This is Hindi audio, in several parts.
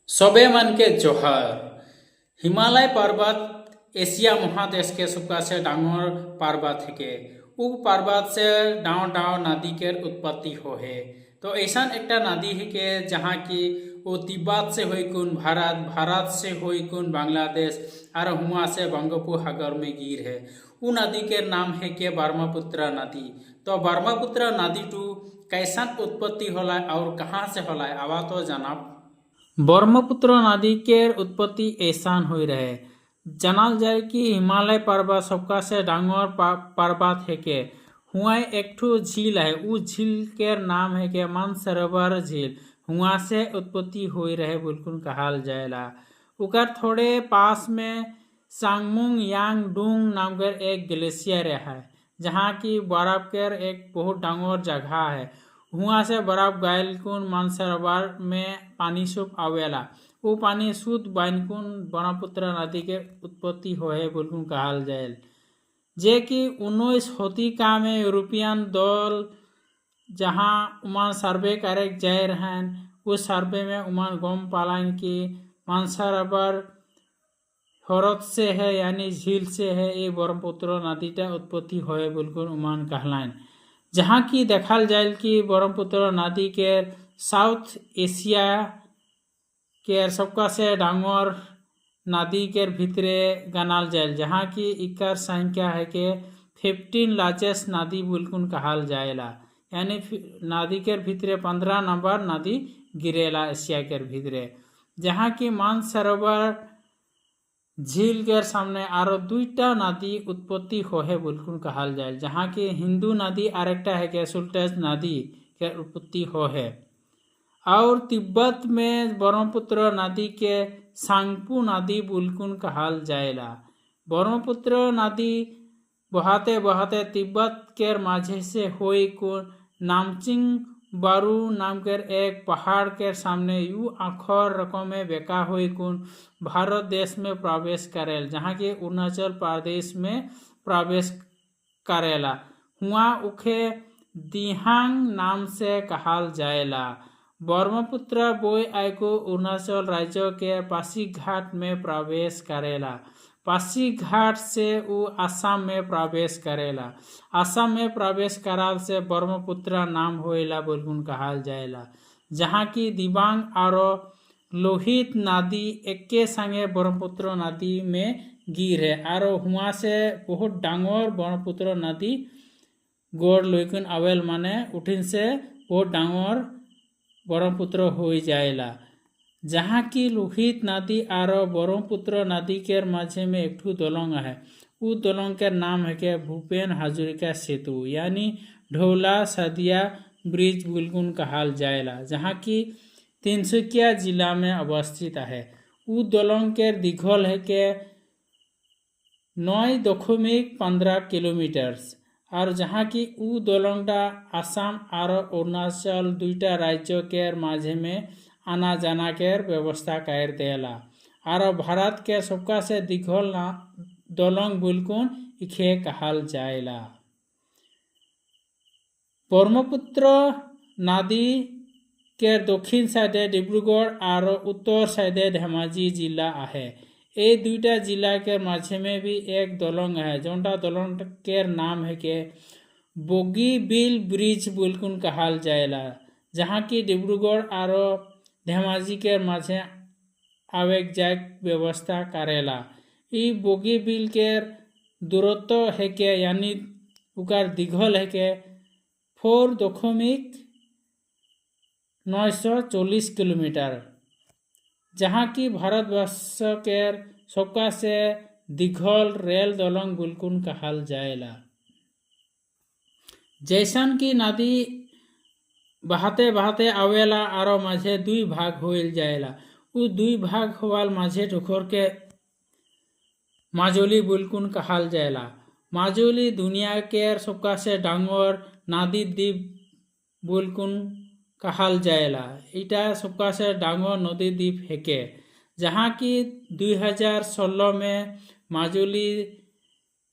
सबे मन के जोहार। हिमालय पर्वत एशिया महादेश के सबसे डांगर पर्वत है। उ पर्वत से डाँव डाँव नदी के उत्पत्ति हो है। तो ऐसा एक नदी है के जहाँ की वो तिब्बत से होइकुन भारत, भारत से होइकुन बांग्लादेश और हुआ से बंगोपसागर में गिर है। उ नदी के नाम है के ब्रह्मपुत्र नदी। तो ब्रह्मपुत्र नदी टू कैसा उत्पत्ति होला और कहाँ से होला आवा तो जानब। ब्रह्मपुत्र नदी के उत्पत्ति ऐसान हुई रहे। जानल जाए कि हिमालय पर्वत सबका से डांगर पर्वत है के हुआ एक ठो झील है। उ झील के नाम है के मानसरोवर झील। हुआ से उत्पत्ति हुई रहे बिल्कुल कहल जाएला। उकर थोड़े पास में सांगमुंग यांग डूंग नाम के एक ग्लेशियर है, जहाँ की बर्फ के एक बहुत डांगर जगह है। हुआ से बर्फ गायलकुन मानसरोवर में पानी सूप आवेला। वो पानी शुद्ध बाइनकुन ब्रह्मपुत्र नदी के उत्पत्ति होए बिल्कुल कहल जाए। जे कि 19 शतिका में यूरोपियन दल जहाँ उमान सर्वे करे जाए रहन, उस सर्वे में उमान गम पालन की मानसरोवर हरत से है यानी झील से है ये ब्रह्मपुत्र नदी का उत्पत्ति होए बिल्कुल उमान कहलाइन। जहाँ की देखल जाए कि ब्रह्मपुत्र नदी के साउथ एशिया के सबका से डांगर नदी के भितरे गनाल जाए, जहाँ की इकर संख्या है के 15 लार्जेस्ट नदी बिल्कुल कहल जाएला। यानी नदी के भितरे 15 नंबर नदी गिरेला एशिया के भितरे। जहाँ की मानसरोवर झील के सामने आरो दुईटा नदी उत्पत्ति होहे बिल्कुल कहल जाए, जहाँ की हिंदू नदी और एक है के सुल्टेज नदी के उत्पत्ति होहे। और तिब्बत में ब्रह्मपुत्र नदी के सांगपू नदी बिल्कुल कहल जाएला। ब्रह्मपुत्र नदी बहाते बहाते तिब्बत के माझे से होई कुन नामचिंग बारू नाम के एक पहाड़ के सामने यू आखर रकम में बेका हुई कुन भारत देश में प्रवेश करेल, जहाँ के अरुणाचल प्रदेश में प्रवेश करेला। हुआ उखे दिहांग नाम से कहल जाएला। ब्रह्मपुत्र बोई आयको अरुणाचल राज्य के पासीघाट में प्रवेश करेला। पासीघाट से वो असम में प्रवेश करेला। असम में प्रवेश कराल से ब्रह्मपुत्र नाम होएला बिल्कुल कहल जाएला। जहाँ की दिबांग और लोहित नदी एके संगे ब्रह्मपुत्र नदी में गिर है और हुआ से बहुत डांगर ब्रह्मपुत्र नदी गोड़ लोइकुन अवेल माने उठिन से बहुत डांगर ब्रह्मपुत्र हो जाएला। जहाँ की लोहित नदी और ब्रह्मपुत्र नदी के माझे में एक ठो दलंग है। उ दलंग के नाम है के भूपेन हाजरिका सेतु यानी ढोला सदिया ब्रिज बिल्कुल कहल जाएला, जहाँ की तिनसुकिया जिला में अवस्थित है। उ दलंग के दिखल है के 9.15 किलोमीटर और जहाँ की उ दलंगटा असम और अरुणाचल दुईटा राज्य के माझे में आना जाना के व्यवस्था कर देला। और भारत के सबका से दिखल दलंग बिल्कुल इखे कहल जाएला। ब्रह्मपुत्र नदी के दक्षिण साइडे डिब्रूगढ़ और उत्तर साइडे धेमाजी जिला है। ये दुईटा जिला के माझे में भी एक दलंग है, जोटा दलंग के नाम है के बोगीबिल ब्रिज बिल्कुल कहल जाएला। जहाँ की डिब्रूगढ़ और धेमाजी के माझे आवेक जाए व्यवस्था करेला। ई बोगीबिल के दूरत्व है के यानी उकार दिखल है के 4.940 किलोमीटर, जहाँ की भारतवर्ष के सबका से दिखल रेल दलंग बिल्कुल कहल जाएला। जैसन की नदी बहाते बहाते आवेला और माझे दुई भाग होइल जाएला। उ दुई भाग होवाल माझे ठोकर के माजुली बिल्कुल कहल जाएला। माजुली दुनिया के सबका से डांगर नदी द्वीप बिल्कुल कहल जाएला। इटा सबका से डांगर नदी द्वीप है के, जहाँ की 2016 में माजुली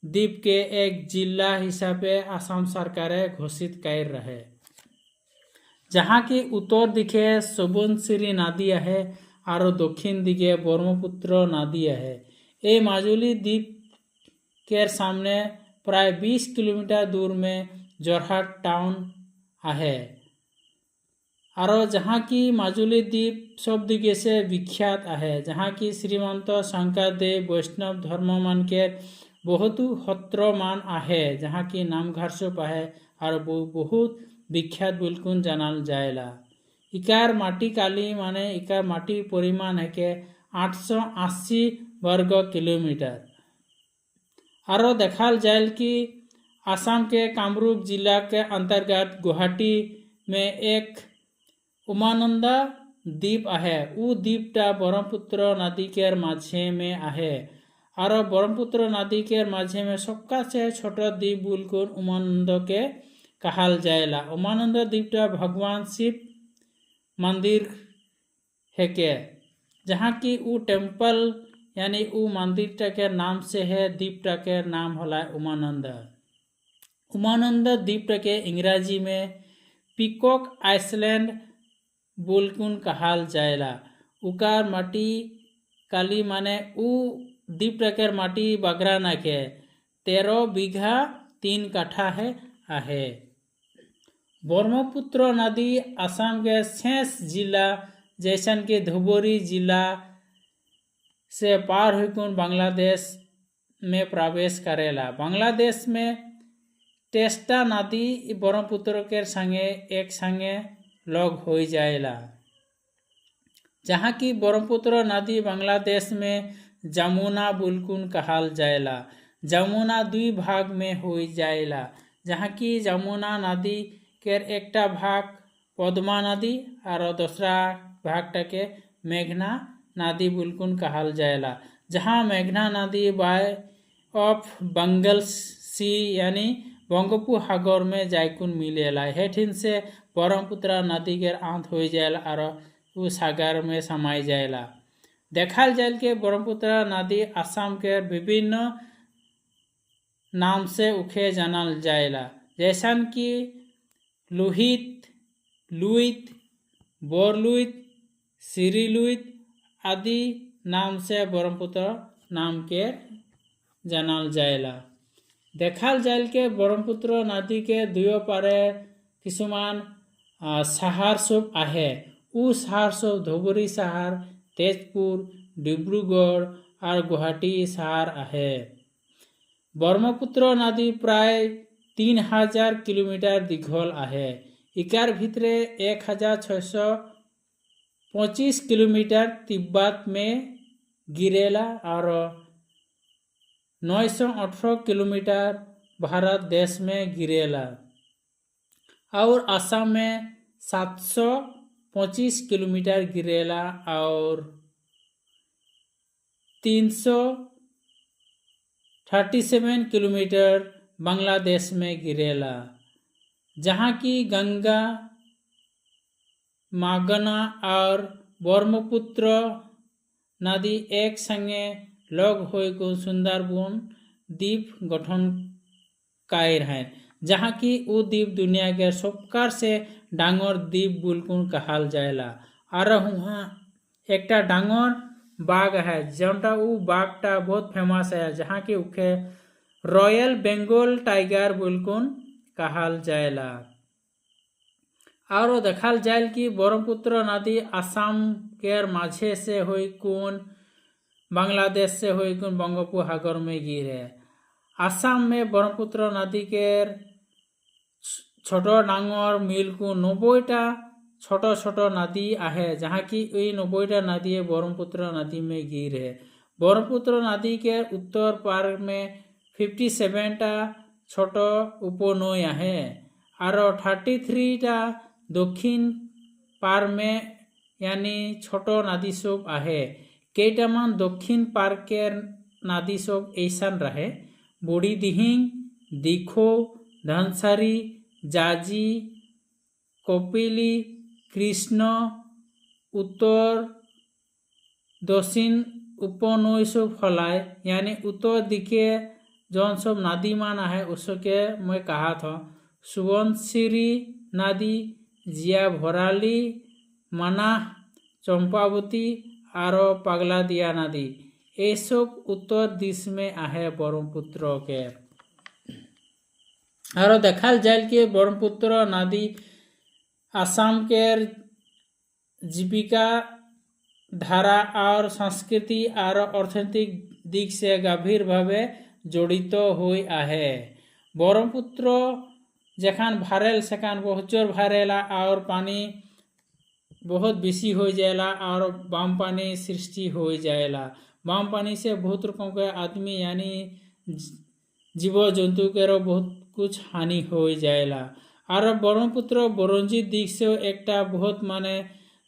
द्वीप के एक जिला हिसाबे असम सरकारे घोषित कर रहे। जहाँ की उत्तर दिखे सुबनसिरी नदी है और दक्षिण दिके ब्रह्मपुत्र नदी है। ये माजुली द्वीप के सामने प्राय 20 किलोमीटर दूर में जोरहाट टाउन है। और जहाँ की माजुली द्वीप सब दिगे से विख्यात है, जहाँ की श्रीमंत शंकरदेव वैष्णव धर्म मान के बहुत हत्र मान है, जहाँ की नामघर सब है और बहुत विख्यात बिल्कुल जानल जाएला। इकार माटी काली माने इकार माटी परिमाण है के 880 वर्ग किलोमीटर। और देखाल जाए कि आसाम के कामरूप जिला के अंतर्गत गुवाहाटी में एक उमानंदा द्वीप है। वो द्वीपटा ब्रह्मपुत्र नदी के माझे में है और ब्रह्मपुत्र नदी के माझे में सबका से छोटा द्वीप बिल्कुल उमानंद के कहल जाएला। उमानंद द्वीपटा भगवान शिव मंदिर है के, जहाँ की वो टेम्पल यानी वो मंदिर के नाम से है, द्वीप के नाम होला उमानंद। उमानंद द्वीप के इंग्राजी में पीकॉक आइसलैंड बुलकुन कहल जाएला। उकार माटी काली माने उ द्वीप के माटी बगरा ना के 13 बीघा 3 कट्ठा है। ब्रह्मपुत्र नदी असम के शेष जिला जैसन के धुबरी जिला से पार होकर बांग्लादेश में प्रवेश करेला। बांग्लादेश में टेस्टा नदी ब्रह्मपुत्र के संगे एक संगे लग हो जाएला, जहाँ की ब्रह्मपुत्र नदी बांग्लादेश में जमुना बुलकुन कहल जाएला। जमुना 2 भाग में हो जाएला, जहाँ की जमुना नदी के एकटा भाग पद्मा नदी और दूसरा भाग के मेघना नदी बुलकुन कहल जाएला। जहाँ मेघना नदी बाय ऑफ बंगाल सी यानी बंगोपसागर में जायकुन मिलेला। हेठिन से ब्रह्मपुत्र नदी के अंत हो जाएला और वो सागर में समाई जाएला। देखल जाए के ब्रह्मपुत्र नदी असम के विभिन्न नाम से उखे जानल जाएला, जैसन कि लुहित, लुइत, बोरलुइत, सिरिलुइत आदि नाम से ब्रह्मपुत्र नाम के जानल जाएला। देखल जाए के ब्रह्मपुत्र नदी के दुयो पारे किसुमान शहर सब आहे। उ शहर सब धुबरी शहर, तेजपुर, डिब्रुगढ़ और गुवाहाटी शहर आहे। ब्रह्मपुत्र नदी प्राय 3000 किलोमीटर दीघल आहे। इकार भितरे 1625 किलोमीटर तिब्बत में गिरेला और 918 किलोमीटर भारत देश में गिरेला और असम में 725 किलोमीटर गिरेला और 337 किलोमीटर बांग्लादेश में गिरेला। जहाँ की गंगा, मागना और ब्रह्मपुत्र नदी एक संगे लग होकर सुंदरबन द्वीप गठन कायर है, जहाँ की वो द्वीप दुनिया के सबकार से डांगर द्वीप बुलकुन कहल जाएला। और वहाँ एकटा डांगर बाघ है, जोटा वो बाघटा बहुत फेमस है, जहाँ की उखे रॉयल बेंगल टाइगर बुलकुन कहल जाएला। और देखल जाए कि ब्रह्मपुत्र नदी असम के माझे से होकर बांग्लादेश से होकर बंगोपसागर में गिरे। असम में ब्रह्मपुत्र नदी के छोटो डांगर मिलकु 90टा छोटो छोटो नदी आहे, जहाँ की 90टा नदी ब्रह्मपुत्र नदी में गिरे। ब्रह्मपुत्र नदी के उत्तर पार में 57टा छोटो उपनय आहे और 33टा दक्षिण पार में यानी छोटो नदी सब आहे। केटामान दक्षिण पार के नदी सब ऐसा रहे बुढ़ी दिहिंग, दिखो, धनसारी, जाजी, कपिली, कृष्ण, उत्तर दक्षिण उपनय सब फलाए, यानी उत्तर दिखे जौन सब नदी मान है उसके मैं कहा था सुबनसिरी नदी, जिया भराली, मना, चंपावती आरो पगला दिया नदी ये सब उत्तर दिश में आहे ब्रह्मपुत्र के। आरो देखाल जाए कि ब्रह्मपुत्र नदी आसाम के जीविका धारा और संस्कृति और अर्थनैतिक दिक से गभीर भावे जड़ित हुई आहे। ब्रह्मपुत्र जखान भरेल सेखान बहुत जोर भरेला और पानी बहुत बेसी हो जाएला और बाम पानी सृष्टि हो जाएला। बाम पानी से बहुत रकम के आदमी यानी जीव जंतु के बहुत कुछ हानि हो जाएला। और ब्रह्मपुत्र बरंजी दिक से एकटा बहुत माने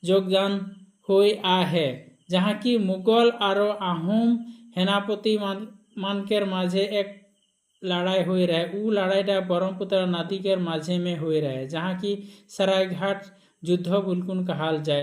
योगदान हुई आहे जहाँ की मुगल और आहूम सेनापति मान के माझे एक लड़ाई हुई रहे। उ लड़ाईटा ब्रह्मपुत्र नदी के माझे में हुई रहे जहाँ की सरायघाट युद्ध बुलकुन कहाल जाए।